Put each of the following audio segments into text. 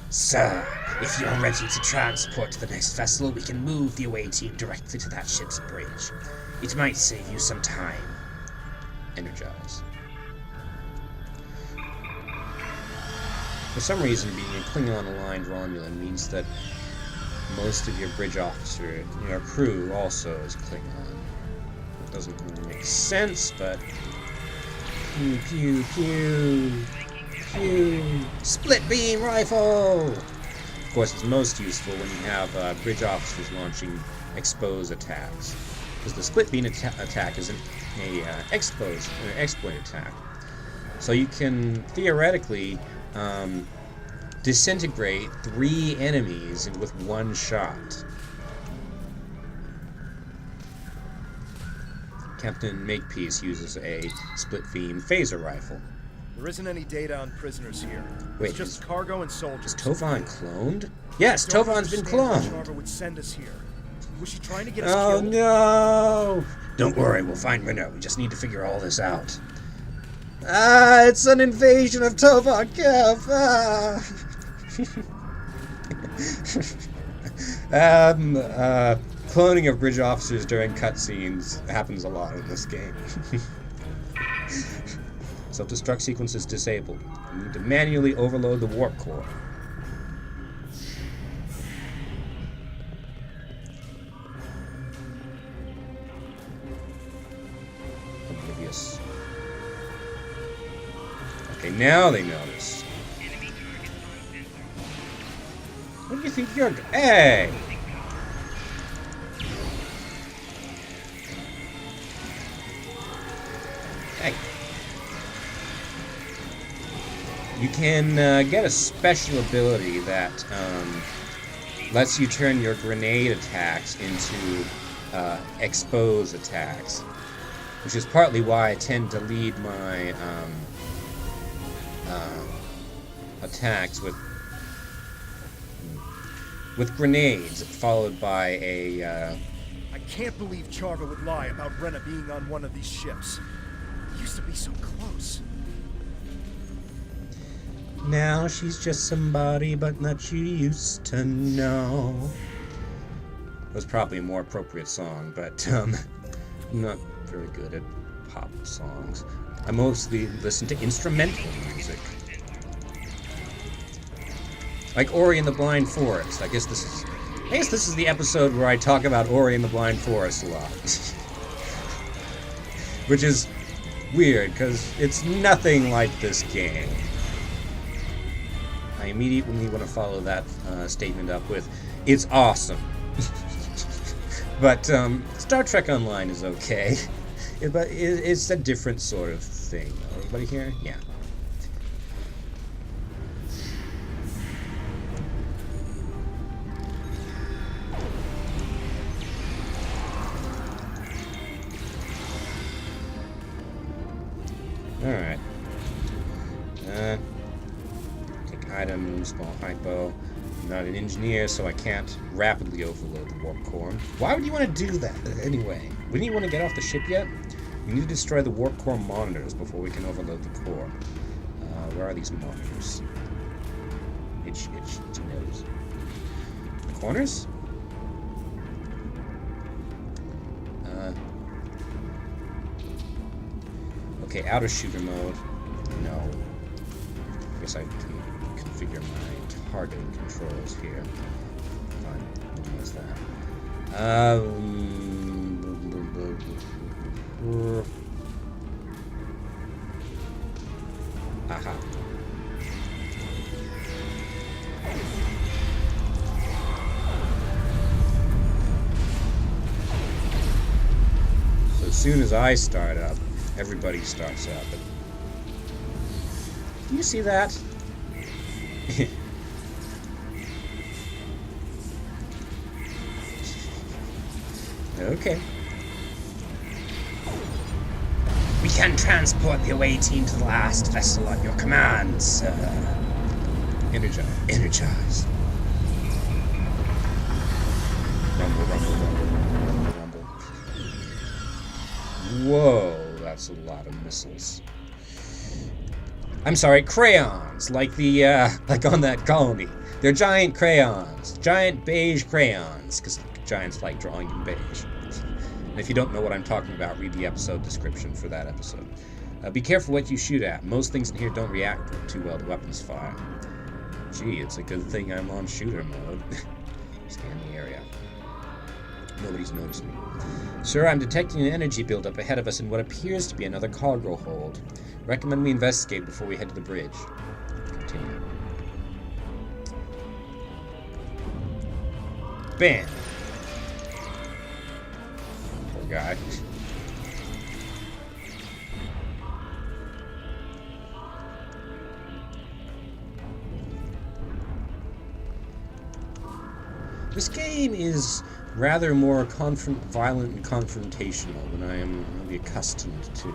Sir, if you're ready to transport to the next vessel, we can move the away team directly to that ship's bridge. It might save you some time. Energize. For some reason, being a Klingon-aligned Romulan means that most of your bridge officer, your crew, also is Klingon. It doesn't really make sense, but... Pew, pew, pew. Pew. Split beam rifle! Of course, it's most useful when you have bridge officers launching expose attacks. Because the split beam attack is an exploit attack. So you can theoretically disintegrate 3 enemies with one shot. Captain Makepeace uses a split beam phaser rifle. There isn't any data on prisoners here. Wait, it's just cargo and soldiers. Is Tovan cloned? Yes, Tovan's been cloned. Charver would send us here. Was she trying to get us killed? killed? No! Don't worry, we'll find Renault. We just need to figure all this out. Ah, it's an invasion of Tovan Kev! Cloning of bridge officers during cutscenes happens a lot in this game. Self-destruct sequence is disabled. You need to manually overload the warp core. Oblivious. Okay, now they notice. What do you think you're... Hey! Hey. You can get a special ability that lets you turn your grenade attacks into expose attacks, which is partly why I tend to lead my attacks with grenades, followed by a... I can't believe Charver would lie about Rena being on one of these ships. He used to be so close. Now she's just somebody but that you used to know. It was probably a more appropriate song, but I'm not very good at pop songs. I mostly listen to instrumental music. Like Ori and the Blind Forest. I guess this is the episode where I talk about Ori and the Blind Forest a lot. Which is weird, because it's nothing like this game. I immediately want to follow that statement up with, it's awesome. But Star Trek Online is okay. But it's a different sort of thing. Everybody here? Yeah. Alright. Take item, small hypo. I'm not an engineer, so I can't rapidly overload the warp core. Why would you want to do that anyway? Wouldn't you want to get off the ship yet? We need to destroy the warp core monitors before we can overload the core. Where are these monitors? Itch, nose. Corners? Okay, outer shooter mode. No. I guess I can configure my targeting controls here. Fine. What's that? Aha. So as soon as I start up, everybody starts up. Do you see that? Okay. We can transport the away team to the last vessel on your command, sir. Energize. Rumble, rumble, rumble, rumble, rumble. Whoa, that's a lot of missiles. I'm sorry, crayons, like the like on that colony. They're giant crayons. Giant beige crayons. Because giants like drawing in beige. And if you don't know what I'm talking about, read the episode description for that episode. Be careful what you shoot at. Most things in here don't react too well to weapons fire. Gee, it's a good thing I'm on shooter mode. Scan the area. Nobody's noticed me. Sir, I'm detecting an energy buildup ahead of us in what appears to be another cargo hold. Recommend we investigate before we head to the bridge. Continue. Bam! Poor guy. This game is rather more violent and confrontational than I am really accustomed to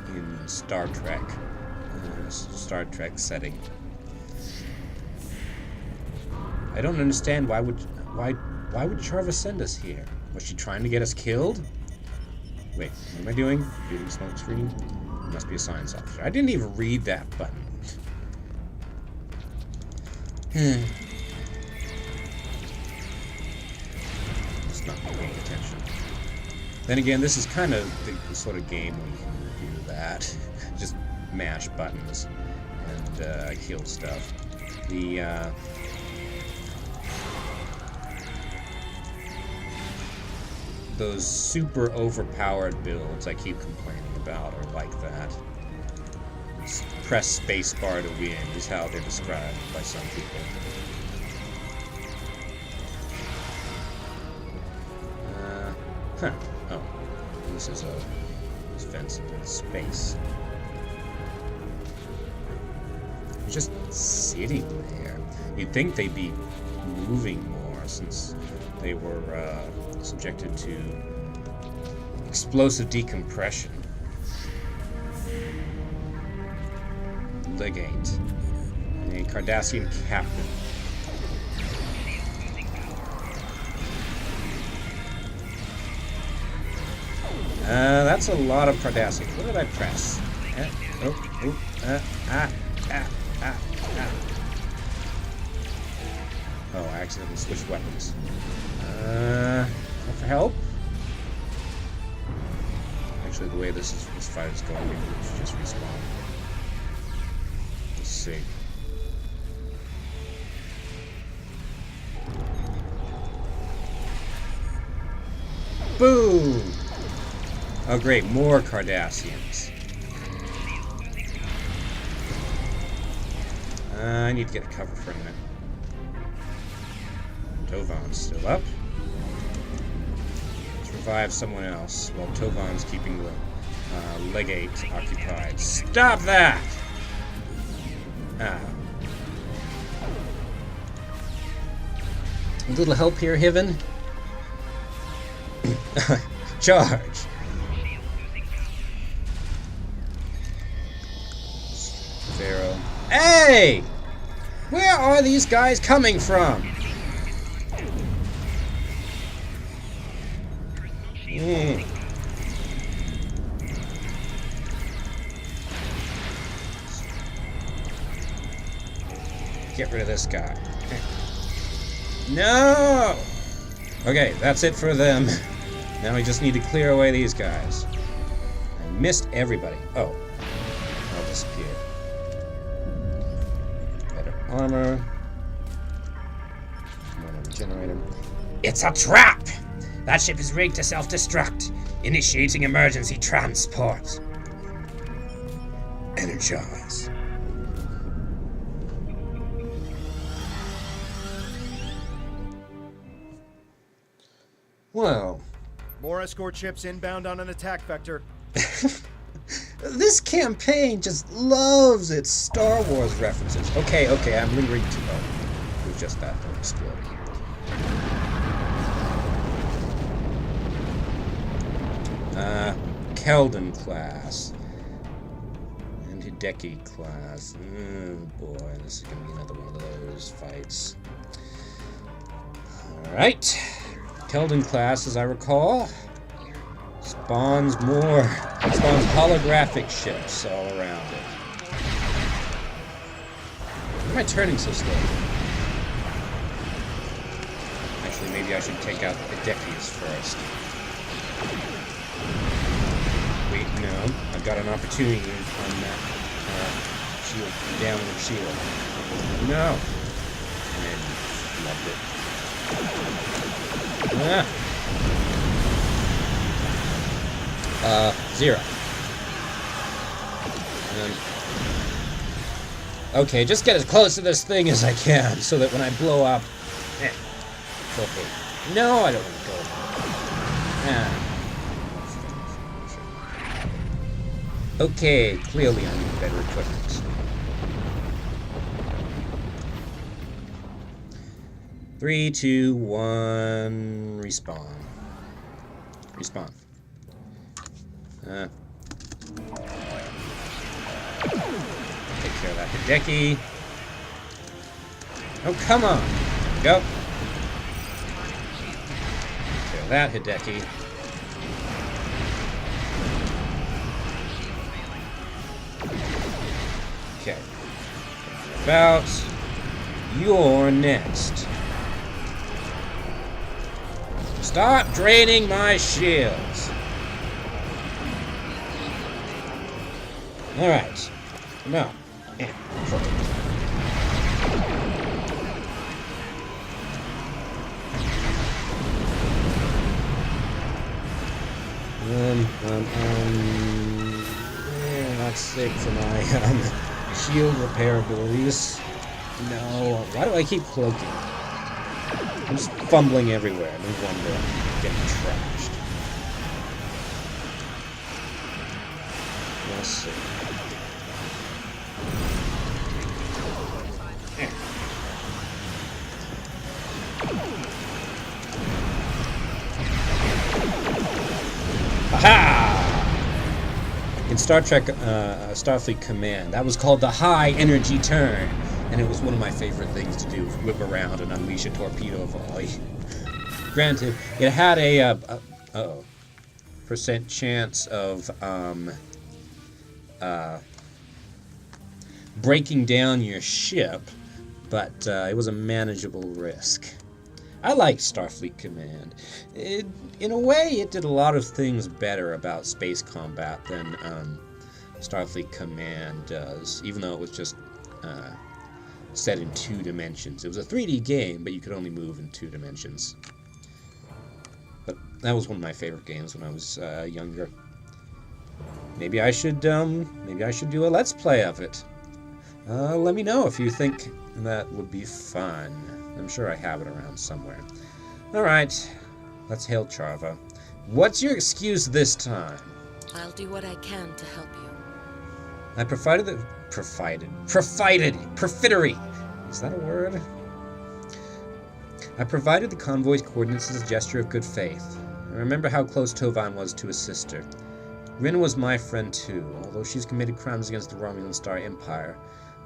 in Star Trek setting. I don't understand why would Charva send us here? Was she trying to get us killed? Wait, what am I doing? Reading smoke screen? Must be a science officer. I didn't even read that button. Not paying attention. Then again, this is kind of the sort of game where you can do that. Just mash buttons and kill stuff. Those super overpowered builds I keep complaining about are like that. It's press spacebar to win is how they're described by some people. Huh. Oh. This is a fence in space. Just sitting there. You'd think they'd be moving more since they were subjected to explosive decompression. Legate. A Cardassian captain. That's a lot of Cardassians. What did I press? Oh, I accidentally switched weapons. For help? Actually, the way this fight is going, maybe we should just respawn. Let's see. Boom! Oh great, more Cardassians. I need to get cover for a minute. Tovan's still up. Let's revive someone else while Tovan's keeping the legate occupied. Stop that! Ah. A little help here, Hiven? Charge! Pharaoh. Hey! Where are these guys coming from? Get rid of this guy. No! Okay, that's it for them. Now we just need to clear away these guys. I missed everybody. Oh. I'll disappear. Better armor. Another generator. It's a trap! That ship is rigged to self-destruct. Initiating emergency transport. Energize. Well. More escort ships inbound on an attack vector. This campaign just loves its Star Wars references. Okay, I'm lingering too long. It was just that don't explode. Keldon class. And Hideki class. Oh boy, this is gonna be another one of those fights. Alright. Keldon class, as I recall, spawns holographic ships all around it. Why am I turning so slow? maybe I should take out the Hidekis first. Wait, no. I've got an opportunity on that shield, downward shield. No! And loved it. Ah! 0. Okay, just get as close to this thing as I can, so that when I blow up... it's okay. No, I don't want to go. Okay, clearly I need better equipment. 3, 2, 1... Respawn. Respawn. Take care of that Hideki. Oh, come on! Go! Take care of that Hideki. Okay. About... You're next. Stop draining my shields! Alright. No. Not safe for my shield repair abilities. No. Why do I keep cloaking? I'm just fumbling everywhere. No wonder I'm getting trashed. Let's see. Aha! In Star Trek Starfleet Command, that was called the high energy turn, and it was one of my favorite things to do, whip around and unleash a torpedo volley. Granted, it had a % chance of breaking down your ship, but it was a manageable risk. I liked Starfleet Command. In a way, it did a lot of things better about space combat than Starfleet Command does, even though it was just set in 2 dimensions. It was a 3D game, but you could only move in 2 dimensions. But that was one of my favorite games when I was younger. Maybe I should do a Let's Play of it. Let me know if you think that would be fun. I'm sure I have it around somewhere. Alright, let's hail Charva. What's your excuse this time? I'll do what I can to help you. I perfidery. Is that a word? I provided the convoy's coordinates as a gesture of good faith. I remember how close Tovan was to his sister. Rin was my friend too, although she's committed crimes against the Romulan Star Empire.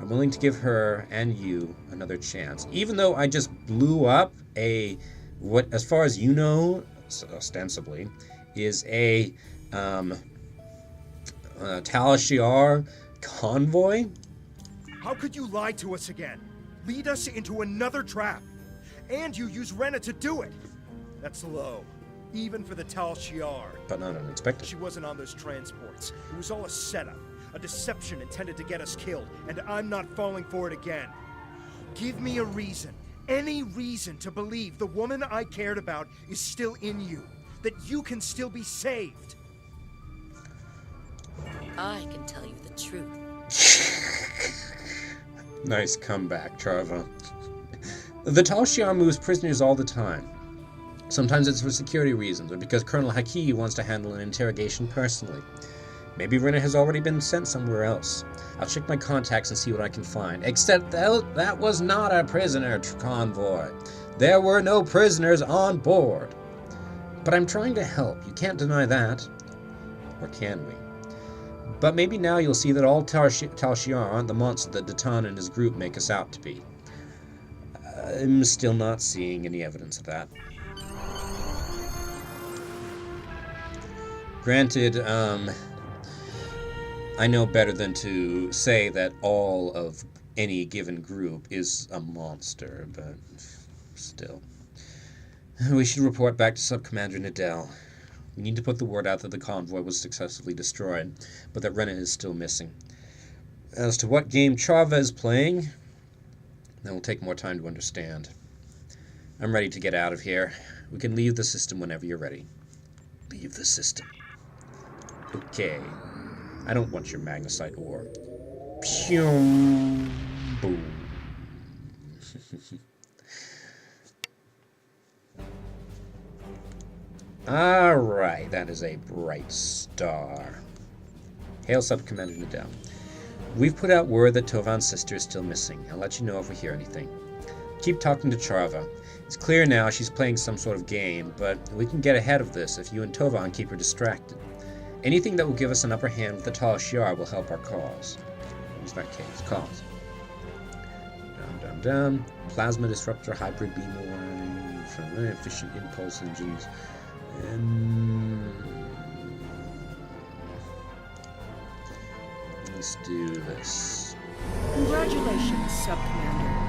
I'm willing to give her and you another chance, even though I just blew up what, as far as you know, ostensibly, is a Tal Shiar convoy. How could you lie to us again? Lead us into another trap. And you use Rena to do it. That's low, even for the Tal Shiar. But not unexpected. She wasn't on those transports. It was all a setup. A deception intended to get us killed, and I'm not falling for it again. Give me a reason, any reason to believe the woman I cared about is still in you, that you can still be saved. I can tell you the truth. Nice comeback, Charva. The Tal Shiar moves prisoners all the time. Sometimes it's for security reasons, or because Colonel Haki wants to handle an interrogation personally. Maybe Rena has already been sent somewhere else. I'll check my contacts and see what I can find. Except that was not a prisoner convoy. There were no prisoners on board. But I'm trying to help. You can't deny that. Or can we? But maybe now you'll see that all Tal Shiar aren't the monster that Datan and his group make us out to be. I'm still not seeing any evidence of that. Granted, I know better than to say that all of any given group is a monster, but still. We should report back to Sub-Commander Nadell. We need to put the word out that the convoy was successfully destroyed, but that Renna is still missing. As to what game Chava is playing, that will take more time to understand. I'm ready to get out of here. We can leave the system whenever you're ready. Leave the system. Okay. I don't want your magnesite ore. Pew! Boom. Alright, that is a bright star. Hail Sub-Commander Nadell. We've put out word that Tovan's sister is still missing. I'll let you know if we hear anything. Keep talking to Charva. It's clear now she's playing some sort of game, but we can get ahead of this if you and Tovan keep her distracted. Anything that will give us an upper hand with the Tal Shiar will help our cause. What's that case? Cause. Down. Plasma disruptor, hybrid beam away, efficient impulse engines. Let's do this. Congratulations, Sub-Commander.